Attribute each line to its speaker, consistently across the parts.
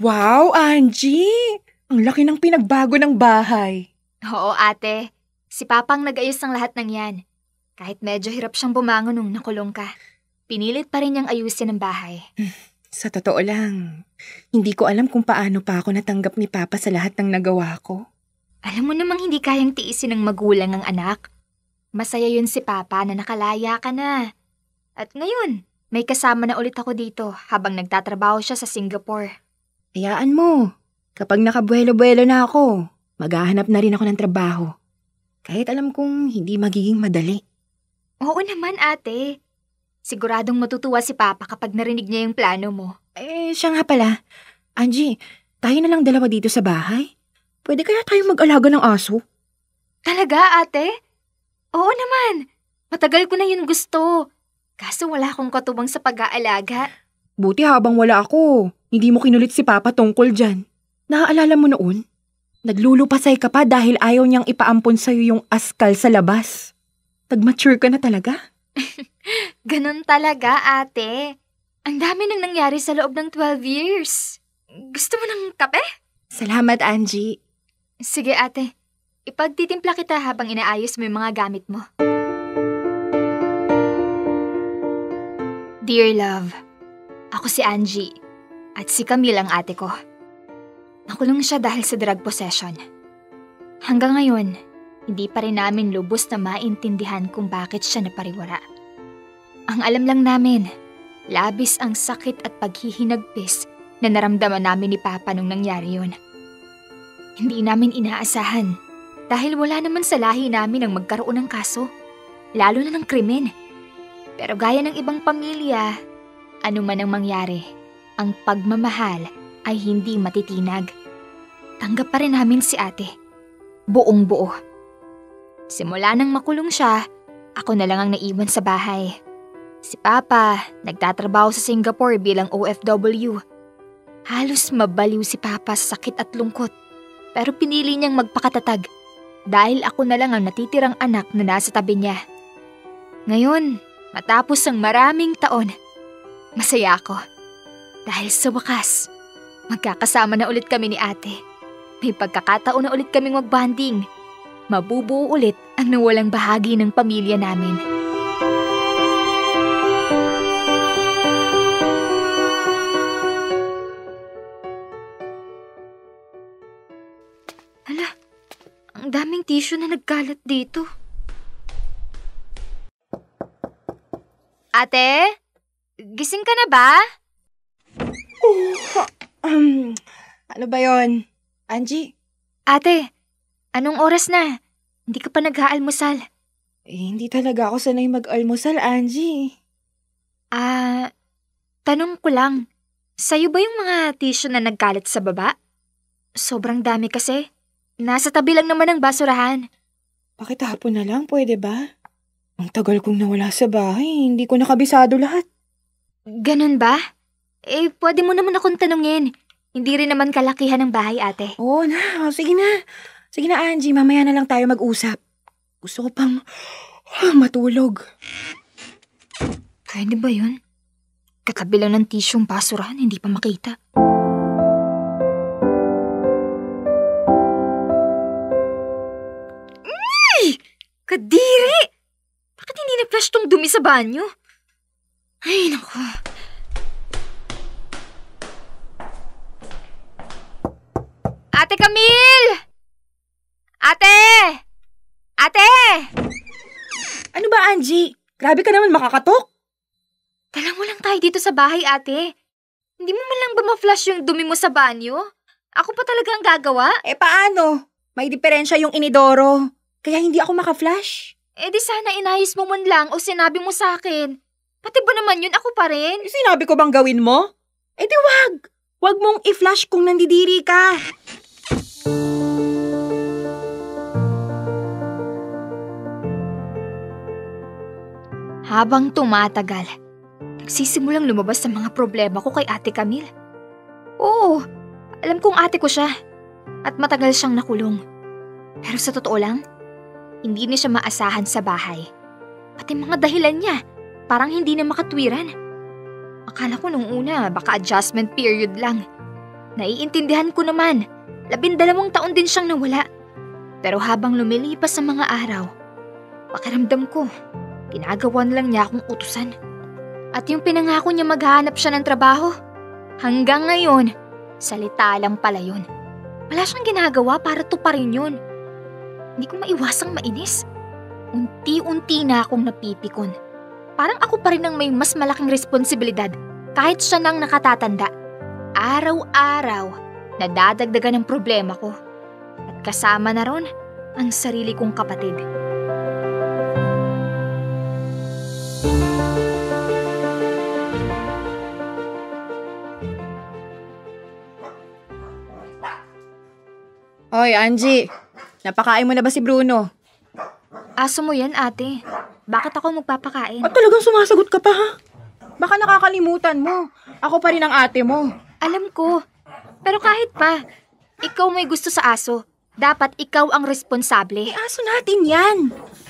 Speaker 1: Wow, Angie! Ang laki ng pinagbago ng bahay.
Speaker 2: Oo, ate. Si Papang nag-ayos ng lahat ng yan. Kahit medyo hirap siyang bumangon nung nakulong ka. Pinilit pa rin niyang ayusin ang bahay.
Speaker 1: Sa totoo lang, hindi ko alam kung paano pa ako natanggap ni Papa sa lahat ng nagawa ko.
Speaker 2: Alam mo namang hindi kayang tiisin ng magulang ang anak. Masaya yun si Papa na nakalaya ka na. At ngayon, may kasama na ulit ako dito habang nagtatrabaho siya sa Singapore.
Speaker 1: Hayaan mo, kapag nakabuelo-buelo na ako, maghahanap na rin ako ng trabaho. Kahit alam kong hindi magiging madali.
Speaker 2: Oo naman, ate. Siguradong matutuwa si Papa kapag narinig niya yung plano mo.
Speaker 1: Siya nga pala. Angie, tayo na lang dalawa dito sa bahay. Pwede kaya tayong mag-alaga ng aso?
Speaker 2: Talaga, ate? Oo naman. Matagal ko na yun gusto. Kaso wala akong katubang sa pag-aalaga.
Speaker 1: Buti habang wala ako, hindi mo kinulit si Papa tungkol dyan. Naaalala mo noon? Naglulupasay ka pa dahil ayaw niyang ipaampon sa'yo yung askal sa labas. Nag-mature ka na talaga?
Speaker 2: Ganon talaga, ate. Ang dami nang nangyari sa loob ng 12 years. Gusto mo ng kape?
Speaker 1: Salamat, Angie.
Speaker 2: Sige, ate. Ipagtitimpla kita habang inaayos mo yung mga gamit mo. Dear love, ako si Angie at si Camille ang ate ko. Nakulong siya dahil sa drug possession. Hanggang ngayon, hindi pa rin namin lubos na maintindihan kung bakit siya napariwara. Ang alam lang namin, labis ang sakit at paghihinagpis na naramdaman namin ni Papa nung nangyari yun. Hindi namin inaasahan dahil wala naman sa lahi namin ang magkaroon ng kaso, lalo na ng krimen. Pero gaya ng ibang pamilya, ano man ang mangyari, ang pagmamahal ay hindi matitinag. Tanggap pa rin namin si ate, buong buo. Simula nang makulong siya, ako na lang ang naiwan sa bahay. Si Papa, nagtatrabaho sa Singapore bilang OFW. Halos mabaliw si Papa sa sakit at lungkot. Pero pinili niyang magpakatatag dahil ako na lang ang natitirang anak na nasa tabi niya. Ngayon, matapos ang maraming taon, masaya ako. Dahil sa wakas, magkakasama na ulit kami ni ate. May pagkakataon na ulit kaming magbanding. Mabubuo ulit ang nawalang bahagi ng pamilya namin. Hala, ang daming tissue na nagkalat dito. Ate? Gising ka na ba?
Speaker 1: Ano ba yon? Angie?
Speaker 2: Ate, anong oras na? Hindi ka pa nag-aalmusal.
Speaker 1: Hindi talaga ako sanay mag-almusal, Angie.
Speaker 2: Tanong ko lang. Sa'yo ba yung mga tissue na nagkalat sa baba? Sobrang dami kasi. Nasa tabi lang naman ng basurahan.
Speaker 1: Bakit hapon na lang, pwede ba? Ang tagal kong nawala sa bahay, hindi ko nakabisado lahat.
Speaker 2: Ganun ba? Pwede mo naman akong tanungin. Hindi rin naman kalakihan ng bahay, ate.
Speaker 1: Oo na, sige na. Sige na, Angie, mamaya na lang tayo mag-usap. Gusto ko pang matulog.
Speaker 2: Pwede ba yun? Katabi lang ng tisyong basurahan, hindi pa makita. Kadiri! Bakit hindi na-flush tong dumi sa banyo? Ay, naku. Ate Camille! Ate! Ate!
Speaker 1: Ano ba, Angie? Grabe ka naman makakatok.
Speaker 2: Dala mo lang tayo dito sa bahay, ate. Hindi mo man lang ba ma-flush yung dumi mo sa banyo? Ako pa talaga ang gagawa?
Speaker 1: Paano? May diferensya yung inidoro. Kaya hindi ako maka-flash.
Speaker 2: Di sana inayos mo man lang o sinabi mo sa akin. Pati ba naman yun, ako pa rin?
Speaker 1: Sinabi ko bang gawin mo? Di wag. Wag mong i-flash kung nandidiri ka.
Speaker 2: Habang tumatagal, nagsisimulang lumabas ang mga problema ko kay Ate Camille. Oo, alam kong ate ko siya. At matagal siyang nakulong. Pero sa totoo lang, hindi niya siya maasahan sa bahay. Pati mga dahilan niya, parang hindi na makatwiran. Akala ko nung una, baka adjustment period lang. Naiintindihan ko naman, 12 taon din siyang nawala. Pero habang lumilipas ang mga araw, pakiramdam ko, ginagawa na lang niya akong utusan. At yung pinangako niya maghahanap siya ng trabaho, hanggang ngayon, salita lang pala yun. Wala siyang ginagawa para tuparin yun. Hindi ko maiwasang mainis. Unti-unti na akong napipikon. Parang ako pa rin ang may mas malaking responsibilidad kahit siya nang nakatatanda. Araw-araw, nadadagdagan ang problema ko. At kasama na ron ang sarili kong kapatid.
Speaker 1: Hoy, Angie. Napakain mo na ba si Bruno?
Speaker 2: Aso mo yan, ate. Bakit ako magpapakain?
Speaker 1: At talagang sumasagot ka pa, ha? Baka nakakalimutan mo. Ako pa rin ang ate mo.
Speaker 2: Alam ko. Pero kahit pa, ikaw may gusto sa aso. Dapat ikaw ang responsable.
Speaker 1: Aso natin yan.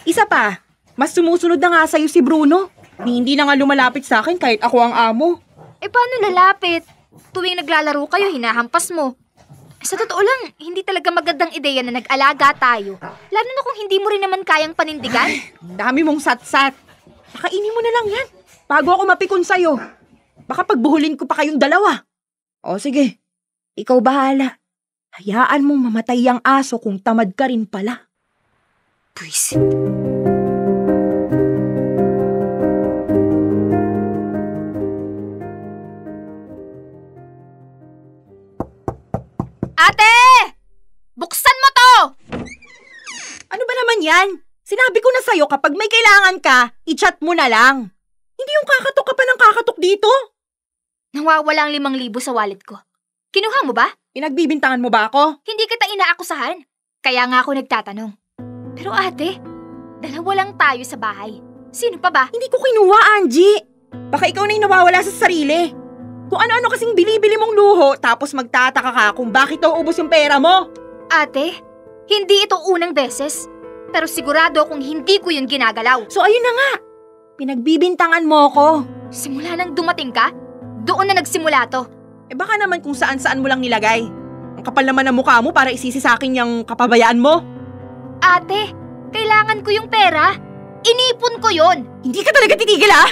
Speaker 1: Isa pa, mas sumusunod na nga sa'yo si Bruno. Hindi na nga lumalapit sa akin kahit ako ang amo.
Speaker 2: Paano lalapit? Tuwing naglalaro kayo, hinahampas mo. Sa totoo lang, hindi talaga magandang ideya na nag-alaga tayo. Lalo na kung hindi mo rin naman kayang panindigan.
Speaker 1: Dami mong satsat. Pakainin mo na lang yan, bago ako mapikon sa'yo. Baka pagbuhulin ko pa kayong dalawa. O sige, ikaw bahala. Hayaan mong mamatay ang aso kung tamad ka rin pala.
Speaker 2: Buisit. Ate! Buksan mo to!
Speaker 1: Ano ba naman yan? Sinabi ko na sa'yo kapag may kailangan ka, i-chat mo na lang. Hindi yung kakatok ka pa ng kakatok dito.
Speaker 2: Nawawala ang 5,000 sa wallet ko. Kinuha mo ba?
Speaker 1: Pinagbibintangan mo ba ako?
Speaker 2: Hindi kita inaakusahan. Kaya nga ako nagtatanong. Pero ate, 2 lang tayo sa bahay. Sino pa ba?
Speaker 1: Hindi ko kinuha, Angie. Baka ikaw na yung nawawala sa sarili. Kung ano-ano kasing bili-bili mong luho, tapos magtataka ka kung bakit daw ubos yung pera mo.
Speaker 2: Ate, hindi ito unang beses. Pero sigurado kung hindi ko yun ginagalaw.
Speaker 1: So ayun na nga. Pinagbibintangan mo ko.
Speaker 2: Simula nang dumating ka, doon na nagsimula to.
Speaker 1: Baka naman kung saan-saan mo lang nilagay. Ang kapal naman ng mukha mo para isisi sa akin yung kapabayaan mo.
Speaker 2: Ate, kailangan ko yung pera. Inipon ko yon.
Speaker 1: Hindi ka talaga titigil, ha?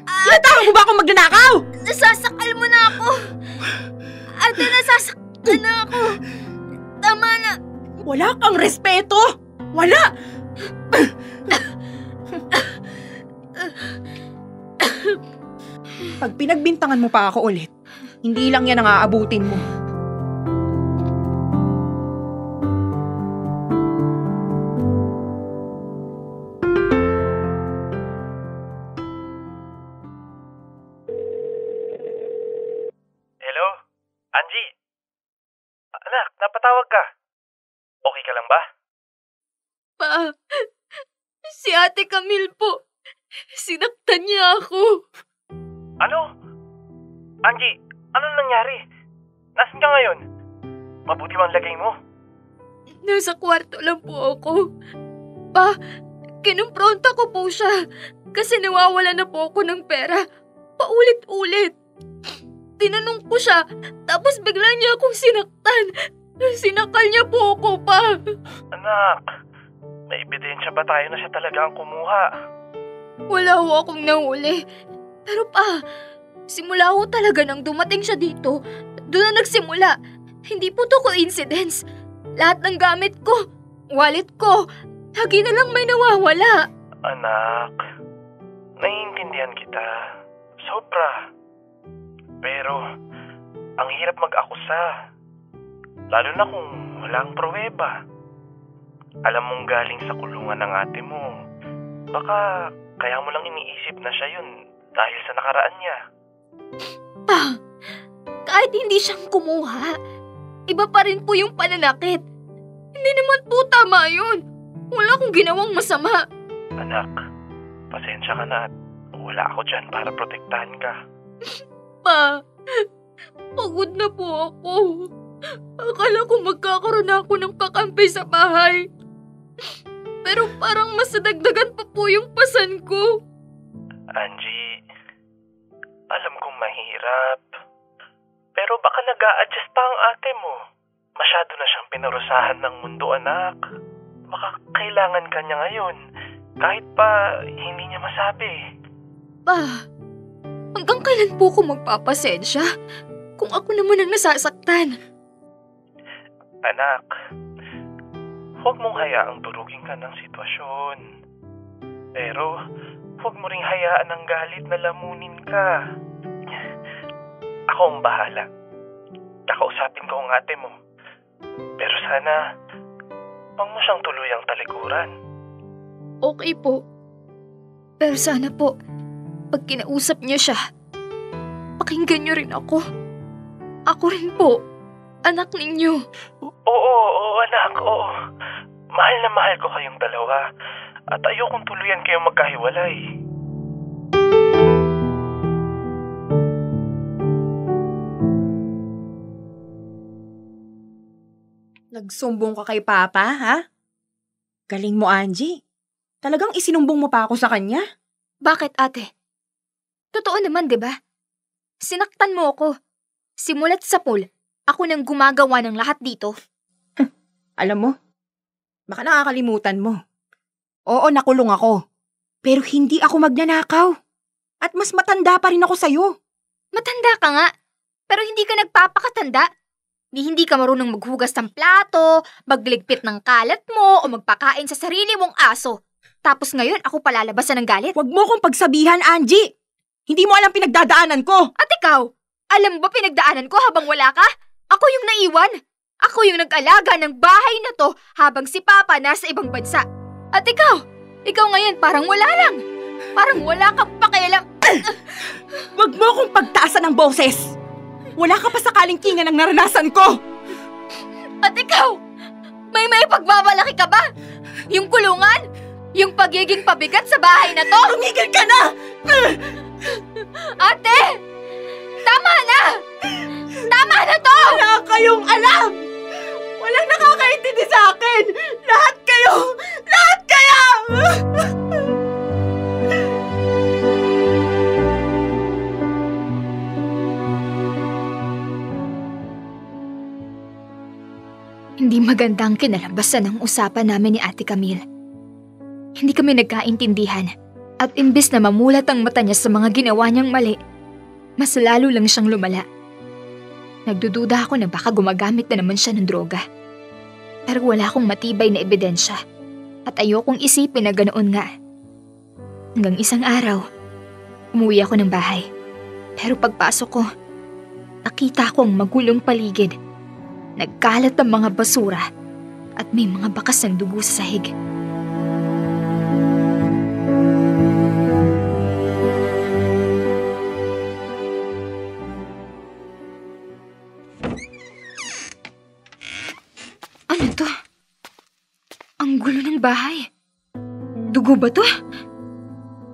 Speaker 1: Tinatawag mo ba akong magnanakaw?
Speaker 2: Nasasakal mo na ako. Ate, nasasakal na ako. Tama na.
Speaker 1: Wala kang respeto. Wala. Pag pinagbintangan mo pa ako ulit, hindi lang yan ang aabutin mo.
Speaker 3: Hello? Angie? Anak, napatawag ka. Okay ka lang ba?
Speaker 2: Pa, si Ate Camille po. Sinaktan niya ako.
Speaker 3: Ano? Angie, ano nangyari? Nasaan ka ngayon? Mabuti bang lagay mo?
Speaker 2: Nasa kwarto lang po ako. Pa, kinumpronta ko po siya kasi nawawala na po ako ng pera. Paulit-ulit. Tinanong ko siya, tapos bigla niya akong sinaktan. Sinakal niya po ako, pa.
Speaker 3: Anak, may ebidensya ba tayo na siya talaga ang kumuha?
Speaker 2: Wala ho akong nahuli. Pero pa, simula ho talaga nang dumating siya dito, doon na nagsimula. Hindi po to coincidence. Lahat ng gamit ko, wallet ko, lagi na lang may nawawala.
Speaker 3: Anak, naiintindihan kita. Sobra. Pero, ang hirap mag-akusa. Lalo na kung walang pruweba. Alam mong galing sa kulungan ng ate mo. Baka kaya mo lang iniisip na siya yun dahil sa nakaraan niya.
Speaker 2: Pa, kahit hindi siyang kumuha, iba pa rin po yung pananakit. Hindi naman po tama yun. Wala akong ginawang masama.
Speaker 3: Anak, pasensya ka na at wala ako dyan para protektahan ka.
Speaker 2: Pa, pagod na po ako. Akala ko magkakaroon ako ng kakampi sa bahay. Pero parang mas nadagdagan pa po yung pasan ko.
Speaker 3: Angie, alam kong mahirap. Pero baka nag-a-adjust pa ang ate mo. Masyado na siyang pinarusahan ng mundo, anak. Baka kailangan ka niya ngayon, kahit pa hindi niya masabi.
Speaker 2: Pa, hanggang kailan po ko magpapasensya kung ako naman ang nasasaktan?
Speaker 3: Anak, huwag mong hayaang durugin ka ng sitwasyon. Pero, huwag mo ring hayaan ang galit na lamunin ka. Ako ang bahala. Kakausapin ko ang ate mo. Pero sana, huwag mo siyang tuluyang talikuran.
Speaker 2: Okay po. Pero sana po, pag kinausap niyo siya, pakinggan niyo rin ako. Ako rin po, anak ninyo.
Speaker 3: Oo, anak, oo. Mahal na mahal ko kayong dalawa. At ayokong tuluyan kayong magkahiwalay.
Speaker 1: Nagsumbong ka kay Papa, ha? Galing mo, Angie. Talagang isinumbong mo pa ako sa kanya?
Speaker 2: Bakit, ate? Totoo naman, di ba? Sinaktan mo ako. Simulat sa pool, ako nang gumagawa ng lahat dito.
Speaker 1: Alam mo, baka nakakalimutan mo. Oo, nakulong ako. Pero hindi ako magnanakaw. At mas matanda pa rin ako sa'yo.
Speaker 2: Matanda ka nga, pero hindi ka nagpapakatanda. Hindi ka marunong maghugas ng plato, magligpit ng kalat mo, o magpakain sa sarili mong aso. Tapos ngayon, ako palalabasan ng galit.
Speaker 1: Huwag mo kong pagsabihan, Angie! Hindi mo alam pinagdadaanan ko!
Speaker 2: At ikaw, alam mo ba pinagdaanan ko habang wala ka? Ako yung naiwan. Ako yung nag-alaga ng bahay na to habang si Papa nasa ibang bansa. At ikaw ngayon parang wala lang. Parang wala kang pakialam.
Speaker 1: Huwag mo kong pagtaasan ng boses! Wala ka pa sa kalingkingan ng naranasan ko!
Speaker 2: At ikaw, may pagbabalaki ka ba? Yung kulungan? Yung pagiging pabigat sa bahay na to?
Speaker 1: Tumigil ka na!
Speaker 2: Ate! Tama na! Tama na to!
Speaker 1: Wala kayong alam! Walang nakakaintindi sa akin! Lahat kayo! Lahat kayo!
Speaker 2: Hindi maganda ang kinalabasan ng usapan namin ni Ate Camille. Hindi kami nagkaintindihan at imbes na mamulat ang mata niya sa mga ginawa niyang mali, mas lalo lang siyang lumala. Nagdududa ako na baka gumagamit na naman siya ng droga. Pero wala akong matibay na ebidensya at ayokong isipin na ganoon nga. Hanggang isang araw, umuwi ako ng bahay. Pero pagpasok ko, nakita ko ang magulong paligid. Nagkalat ang mga basura at may mga bakas ng dugo sa sahig. Ano to? Ang gulo ng bahay. Dugo ba to?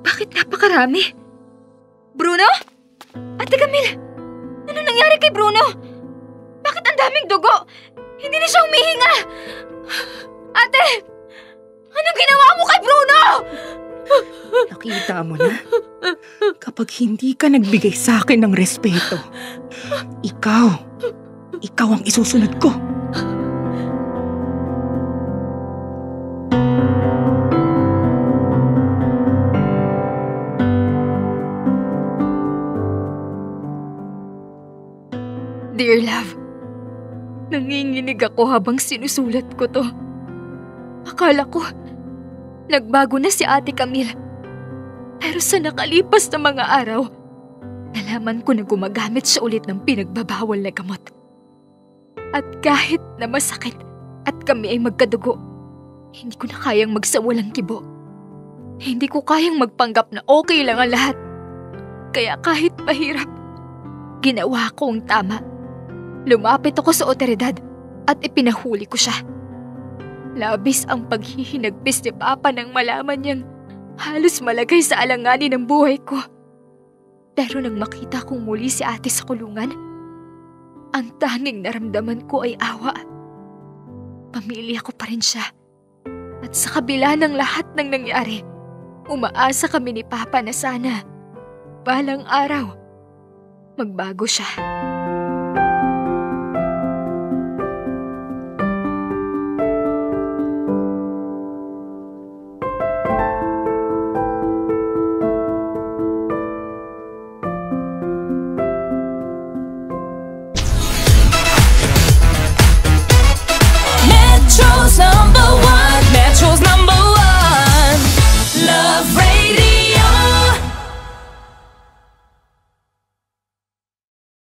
Speaker 2: Bakit napakarami? Bruno? Ate Camille, ano nangyari kay Bruno? Bakit ang daming dugo? Hindi na siya humihinga! Ate! Anong ginawa mo kay Bruno?
Speaker 1: Nakita mo na? Kapag hindi ka nagbigay sa akin ng respeto, ikaw ang isusunod ko.
Speaker 2: Dear love, nanginginig ako habang sinusulat ko to. Akala ko, nagbago na si Ate Camille. Pero sa nakalipas na mga araw, nalaman ko na gumagamit siya ulit ng pinagbabawal na gamot. At kahit na masakit at kami ay magkadugo, hindi ko na kayang magsawalang kibo. Hindi ko kayang magpanggap na okay lang ang lahat. Kaya kahit mahirap, ginawa ko ang tama. Lumapit ako sa otoridad at ipinahuli ko siya. Labis ang paghihinagpis ni Papa nang malaman niyang halos malagay sa alanganin ang buhay ko. Pero nang makita kong muli si ate sa kulungan, ang tanging naramdaman ko ay awa. Pamilya ko pa rin siya. At sa kabila ng lahat ng nangyari, umaasa kami ni Papa na sana, balang araw, magbago siya.